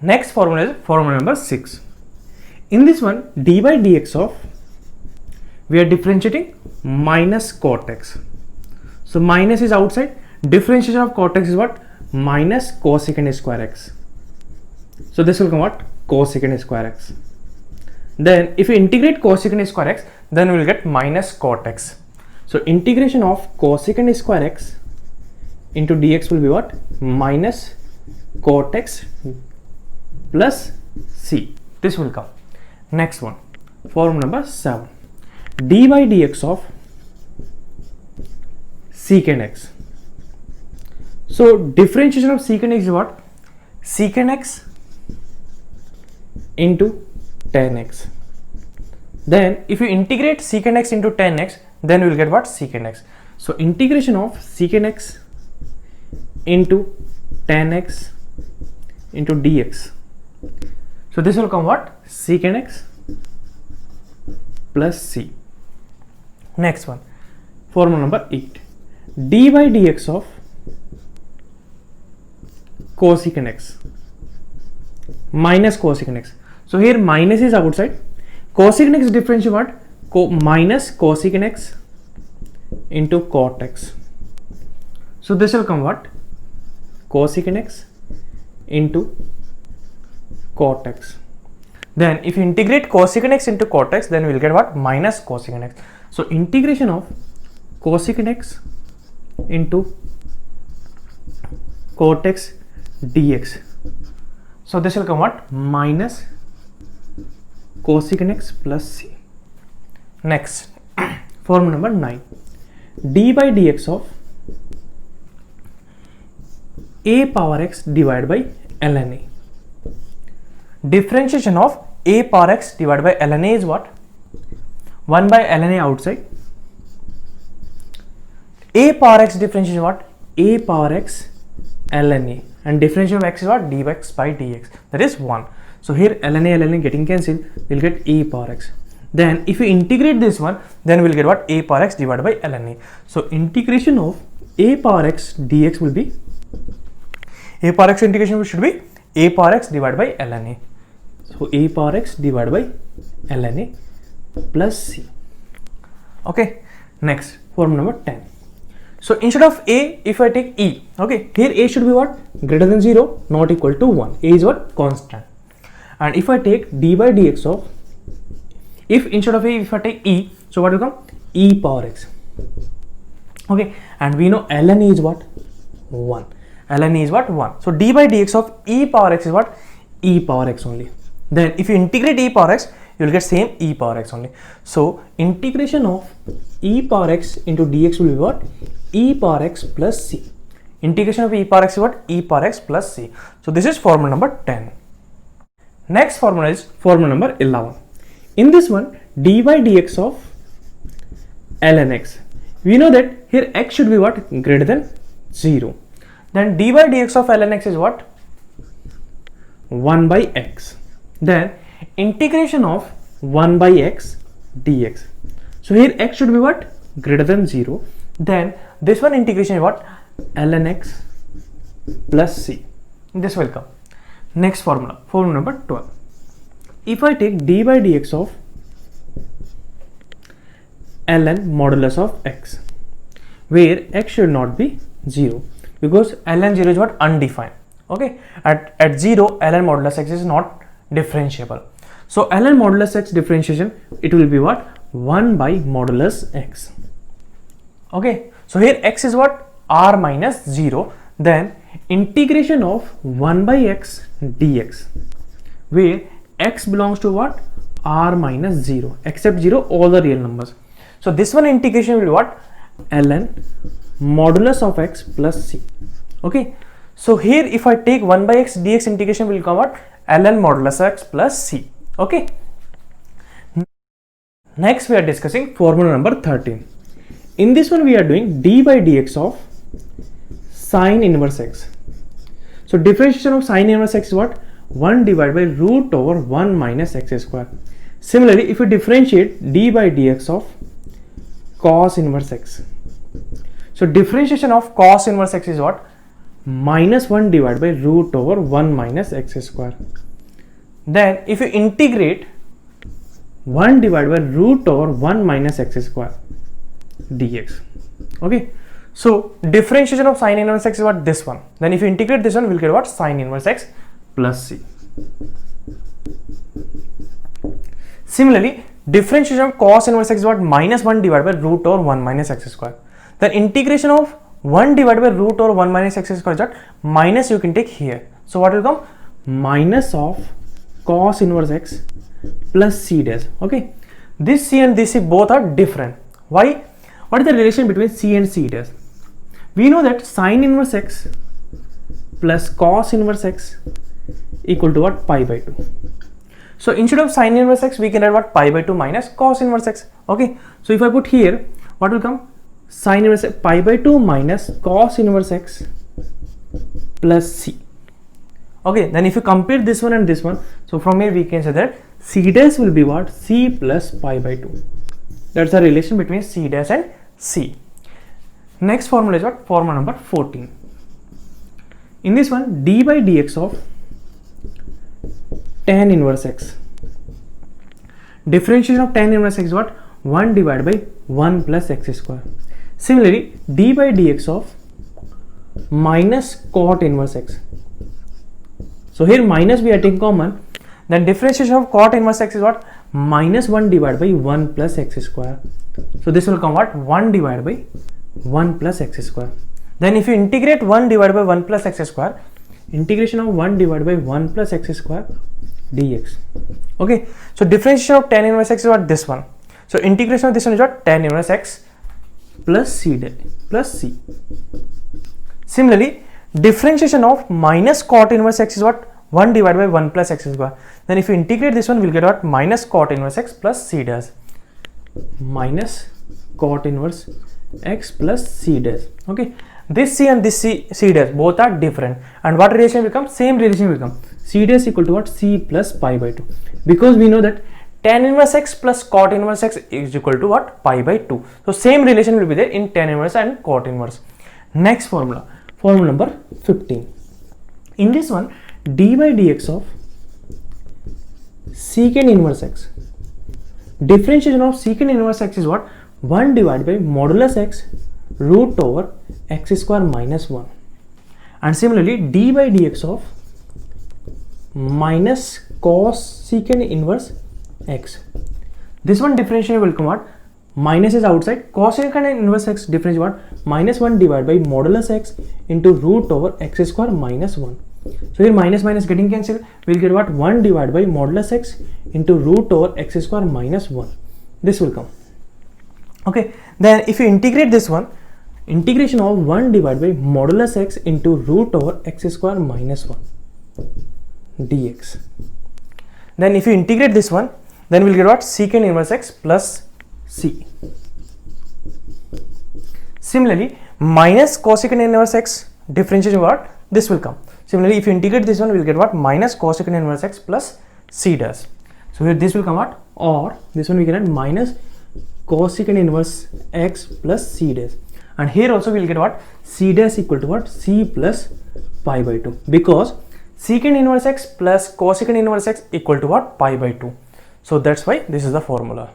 Next formula is formula number 6. In this one, d by dx of, we are differentiating minus cot x. So minus is outside, differentiation of cot x is what? Minus cosecant square x. So this will come what? Cosecant square x. Then if you integrate cosecant square x, then we will get minus cot x. So integration of cosecant square x into dx will be what? Minus cot x plus c. This will come. Next one, formula number 7. d by dx of secant x. So differentiation of secant x is what? Secant x into tan x. Then if you integrate secant x into tan x, then we will get what? Secant x. So integration of secant x into tan x into dx. So this will come what? Secant x plus c. Next one, formula number 8. d by dx of cosecant x minus cosecant x. So here minus is outside. Cosecant x differential what? Minus cosecant x into cot x. So this will come what? Cosecant x into cot x. Then if you integrate cosecant x into cot x, then we will get what? Minus cosecant x. So integration of cosecant x into cot x dx. So this will come what? Minus cosecant x plus c. Next, formula number 9. d by dx of a power x divided by ln a. Differentiation of a power x divided by ln a is what? 1 by ln a outside. A power x differentiation is what? A power x ln a, and differentiation of x is what? dx by dx, that is 1. So here ln a getting cancelled, we'll get a power x. Then if you integrate this one, then we'll get what? A power x divided by ln a. So integration of a power x dx will be, a power x integration should be a power x divided by ln a. So a power x divided by ln a plus c. Okay, next, formula number 10. So instead of a, if I take e, okay, here a should be what? Greater than 0, not equal to 1. A is what? Constant. And if I take d by dx of, if instead of a, if I take e, so what will come? E power x. Okay, and we know ln e is what? 1. ln e is what? 1. So d by dx of e power x is what? E power x only. Then if you integrate e power x, you will get same e power x only. So integration of e power x into dx will be what? E power x plus c. Integration of e power x is what? E power x plus c. So this is formula number 10. Next formula is formula number 11. In this one, d by dx of ln x. We know that here x should be what? Greater than 0. Then d by dx of ln x is what? 1 by x. Then integration of 1 by x dx. So here x should be what? Greater than 0. Then this one integration is what? ln x plus c. This will come. Next formula, formula number 12. If I take d by dx of ln modulus of x, where x should not be 0, because ln 0 is what? Undefined. Okay, at 0 ln modulus x is not differentiable. So ln modulus x differentiation, it will be what? 1 by modulus x. Okay, so here x is what? R minus 0. Then integration of 1 by x dx, where x belongs to what? R minus 0, except 0 all the real numbers. So this one integration will be what? ln modulus of x plus c. Okay, so here if I take 1 by x dx integration will come what? ln modulus x plus c. Okay, next we are discussing formula number 13. In this one we are doing d by dx of sine inverse x. So differentiation of sine inverse x is what? 1 divided by root over 1 minus x square. Similarly, if you differentiate d by dx of cos inverse x, So differentiation of cos inverse x is what? Minus 1 divided by root over 1 minus x square. Then if you integrate 1 divided by root over 1 minus x square dx. Okay. So differentiation of sin inverse x is what? This one. Then if you integrate this one, we'll get what? Sin inverse x plus c. Similarly, differentiation of cos inverse x is what? Minus 1 divided by root over 1 minus x square. Then integration of 1 divided by root over 1 minus x square is what? Minus you can take here. So what will come? Minus of cos inverse x plus c dash. Okay. This c and this c both are different. Why? What is the relation between c and c dash? We know that sin inverse x plus cos inverse x equal to what? Pi by 2. So instead of sin inverse x, we can write what? Pi by 2 minus cos inverse x. Okay. So if I put here, what will come? Sin inverse x, pi by 2 minus cos inverse x plus c. Okay. Then if you compare this one and this one, so from here we can say that c dash will be what? C plus pi by 2. That's the relation between c dash and c. Next formula is what? Formula number 14. In this one, d by dx of tan inverse x. Differentiation of tan inverse x is what? 1 divided by 1 plus x square. Similarly, d by dx of minus cot inverse x. So here minus we are taking common. Then differentiation of cot inverse x is what? Minus 1 divided by 1 plus x square. So this will come what? 1 divided by 1 plus x square. Then if you integrate 1 divided by 1 plus x square, integration of 1 divided by 1 plus x square dx. Okay. So differentiation of tan inverse x is what? This one. So integration of this one is what? Tan inverse x plus c plus c. Similarly, differentiation of minus cot inverse x is what? 1 divided by 1 plus x square. Then if you integrate this one, we'll get what? Minus cot inverse x plus c dash. Minus cot inverse x plus c dash. Okay. This c and this c dash both are different. And what relation will come? Same relation will come. C dash equal to what? C plus pi by 2. Because we know that tan inverse x plus cot inverse x is equal to what? Pi by 2. So same relation will be there in tan inverse and cot inverse. Next formula. Formula number 15. In this one, d by dx of secant inverse x. Differentiation of secant inverse x is what? 1 divided by modulus x root over x square minus 1. And similarly, d by dx of minus cos secant inverse x. This one differentiation will come what? Minus is outside. Cos secant inverse x differentiation what? Minus 1 divided by modulus x into root over x square minus 1. So here minus minus getting cancelled. We'll get what? 1 divided by modulus x into root over x square minus 1. This will come. Okay. Then if you integrate this one, integration of 1 divided by modulus x into root over x square minus 1 dx. Then if you integrate this one, then we'll get what? Secant inverse x plus c. Similarly, minus cosecant inverse x differentiation what? This will come. Similarly, if you integrate this one, we'll get what? Minus cosecant inverse x plus c dash. So here this will come what? Or this one we can add minus cosecant inverse x plus c dash. And here also we'll get what? C dash equal to what? C plus pi by 2. Because secant inverse x plus cosecant inverse x equal to what? Pi by 2. So that's why this is the formula.